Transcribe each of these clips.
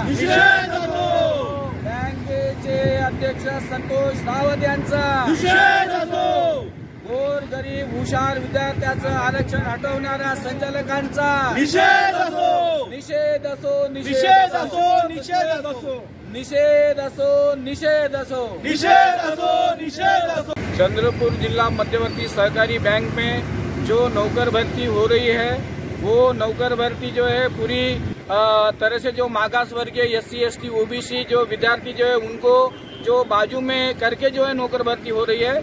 निषेध असो, बँकेचे अध्यक्ष संतोष रावत यांचा निषेध असो, गोरगरीब हुशार विद्यार्थ्याचं आरक्षण हटवणाऱ्या संचालकांचा निषेध असो, निषेध असो, निषेध असो, निषेध असो, निषेध असो, निषेध असो, निषेध असो, निषेध असो। चंद्रपुर जिला मध्यवर्ती सहकारी बैंक में जो नौकर भर्ती हो रही है, वो नौकर भर्ती जो है पूरी तरह से जो मागास वर्गीय SC ST OBC जो विद्यार्थी जो है उनको जो बाजू में करके जो है नौकर भर्ती हो रही है।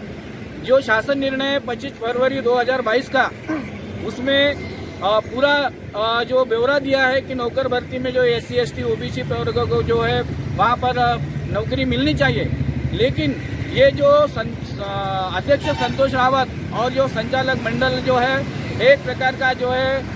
जो शासन निर्णय 25 फरवरी 2022 का, उसमें पूरा जो ब्यौरा दिया है कि नौकर भर्ती में जो SC ST OBC प्रवर्ग को जो है वहाँ पर नौकरी मिलनी चाहिए। लेकिन ये जो अध्यक्ष संतोष रावत और जो संचालक मंडल जो है एक प्रकार का जो है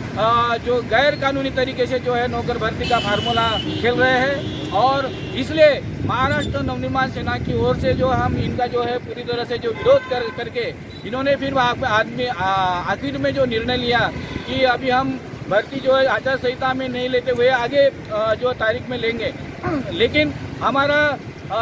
जो गैर कानूनी तरीके से जो है नौकर भर्ती का फार्मूला खेल रहे हैं। और इसलिए महाराष्ट्र नवनिर्माण सेना की ओर से जो हम इनका जो है पूरी तरह से जो विरोध करके इन्होंने फिर आखिर में जो निर्णय लिया कि अभी हम भर्ती जो है आचार संहिता में नहीं लेते हुए आगे जो तारीख में लेंगे। लेकिन हमारा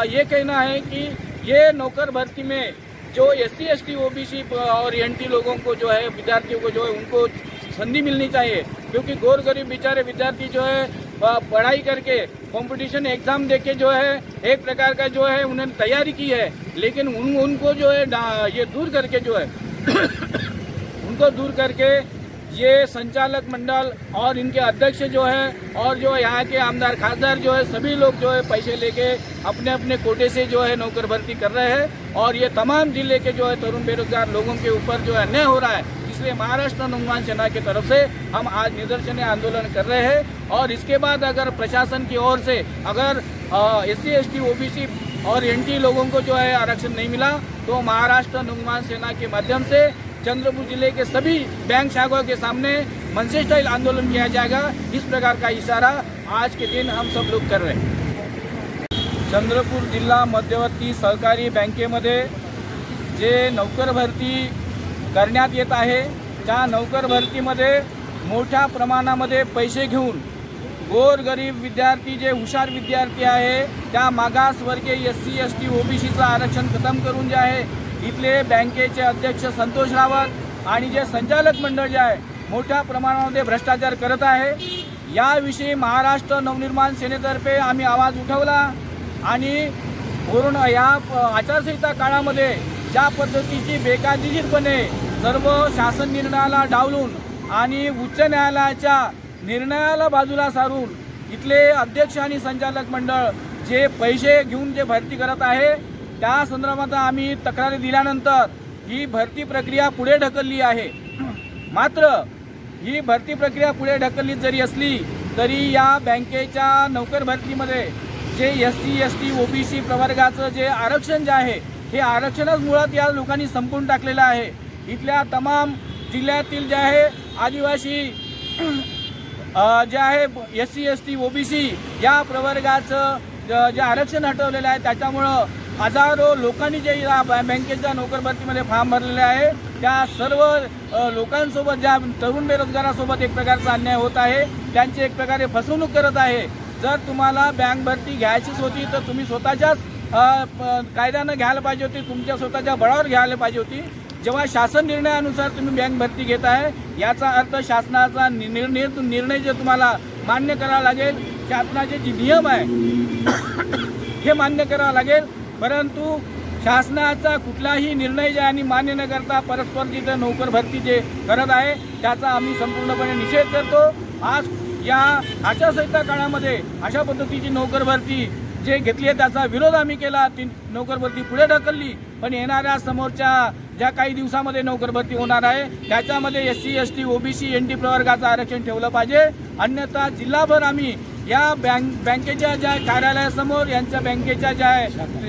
ये कहना है कि ये नौकर भर्ती में जो SC ST OBC और NT लोगों को जो है विद्यार्थियों को जो है उनको संधि मिलनी चाहिए, क्योंकि गोर गरीब बेचारे विद्यार्थी जो है पढ़ाई करके कंपटीशन एग्जाम देके जो है एक प्रकार का जो है उन्होंने तैयारी की है, लेकिन उनको जो है ये दूर करके जो है उनको दूर करके ये संचालक मंडल और इनके अध्यक्ष जो है और जो यहाँ के आमदार खासदार जो है सभी लोग जो है पैसे लेके अपने अपने कोटे से जो है नौकर भर्ती कर रहे हैं। और ये तमाम जिले के जो है तरुण बेरोजगार लोगों के ऊपर जो है अन्याय हो रहा है। इसलिए महाराष्ट्र नवनिर्माण सेना की तरफ से हम आज निदर्शन आंदोलन कर रहे हैं। और इसके बाद अगर प्रशासन की ओर से अगर SC ST OBC और NT लोगों को जो है आरक्षण नहीं मिला तो महाराष्ट्र नवनिर्माण सेना के माध्यम से चंद्रपुर जिले के सभी बैंक शाखाओं के सामने मनसे स्टाइल आंदोलन किया जाएगा। इस प्रकार का इशारा आज के दिन हम सब लोग कर रहे हैं। चंद्रपूर जिल्हा मध्यवर्ती सहकारी बँकेमध्ये जे नौकर भरती करण्यात येत आहे त्या नौकर भरतीमध्ये मोठ्या प्रमाणामध्ये पैसे घेऊन गोरगरीब विद्यार्थी जे हुशार विद्यार्थी आहे त्या मागासवर्गीय SC ST OBCचं आरक्षण खतम करून जे आहे इथले बँकेचे अध्यक्ष संतोष रावत आणि जे संचालक मंडळ जे आहे मोठ्या प्रमाणामध्ये भ्रष्टाचार करत आहे। याविषयी महाराष्ट्र नवनिर्माण सेनेतर्फे आम्ही आवाज उठवला आणि कोरोना या आचारसंहिता काळामध्ये ज्या पद्धतीची बेकायदेशीरपणे सर्व शासन निर्णयाला डावलून आणि उच्च न्यायालयाच्या निर्णयाला बाजूला सारून इथले अध्यक्ष आणि संचालक मंडळ जे पैसे घेऊन जे भरती करत आहे त्या संदर्भात आम्ही तक्रारी दिल्यानंतर ही भरती प्रक्रिया पुढे ढकलली आहे। मात्र ही भरती प्रक्रिया पुढे ढकलली जरी असली तरी या बँकेच्या नौकर भरतीमध्ये जे SC ST OBC प्रवर्गाचं जे आरक्षण जे आहे हे आरक्षणच मुळात या लोकांनी संपवून टाकलेलं आहे। इथल्या तमाम जिल्ह्यातील जे आहे आदिवासी जे आहे SC ST OBC या प्रवर्गाचं जे आरक्षण हटवलेलं आहे त्याच्यामुळं हजारो लोकांनी जे या बँकेच्या नोकर भरतीमध्ये फॉर्म भरलेले आहे त्या सर्व लोकांसोबत ज्या तरुण बेरोजगारांसोबत एक प्रकारचा अन्याय होत आहे, त्यांची एक प्रकारे फसवणूक करत आहे। जर तुम्हाला बँक भरती घ्यायचीच होती तर तुम्ही स्वतःच्याच कायद्याने घ्यायला पाहिजे होती, तुमच्या स्वतःच्या बळावर घ्यायला पाहिजे होती। जेव्हा शासन निर्णयानुसार तुम्ही बँक भरती घेत आहे याचा अर्थ शासनाचा निर्णय जे तुम्हाला मान्य करावा लागेल, शासनाचे जे नियम आहे हे मान्य करावे लागेल। परंतु शासनाचा कुठलाही निर्णय जे आणि मान्य न करता परस्पर जिथे नौकर भरती जे करत आहे त्याचा आम्ही संपूर्णपणे निषेध करतो। आज या आचारसंहिता काळामध्ये अशा पद्धतीची नौकर भरती जे घेतली आहे त्याचा विरोध आम्ही केला। ती नौकर भरती पुढे ढकलली, पण येणाऱ्या समोरच्या ज्या काही दिवसामध्ये नौकर भरती होणार आहे त्याच्यामध्ये SC ST OBC NT प्रवर्गाचं आरक्षण ठेवलं पाहिजे, अन्यथा जिल्हाभर आम्ही या बँकेच्या ज्या कार्यालयासमोर यांच्या बँकेच्या ज्या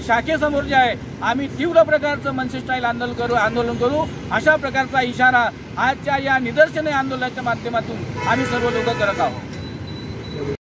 शाखेसमोर जे आहे आम्ही तीव्र प्रकारचं मनसे स्टाईल आंदोलन करू अशा प्रकारचा इशारा आजच्या या निदर्शने आंदोलनाच्या माध्यमातून आम्ही सर्व लोक करत आहोत।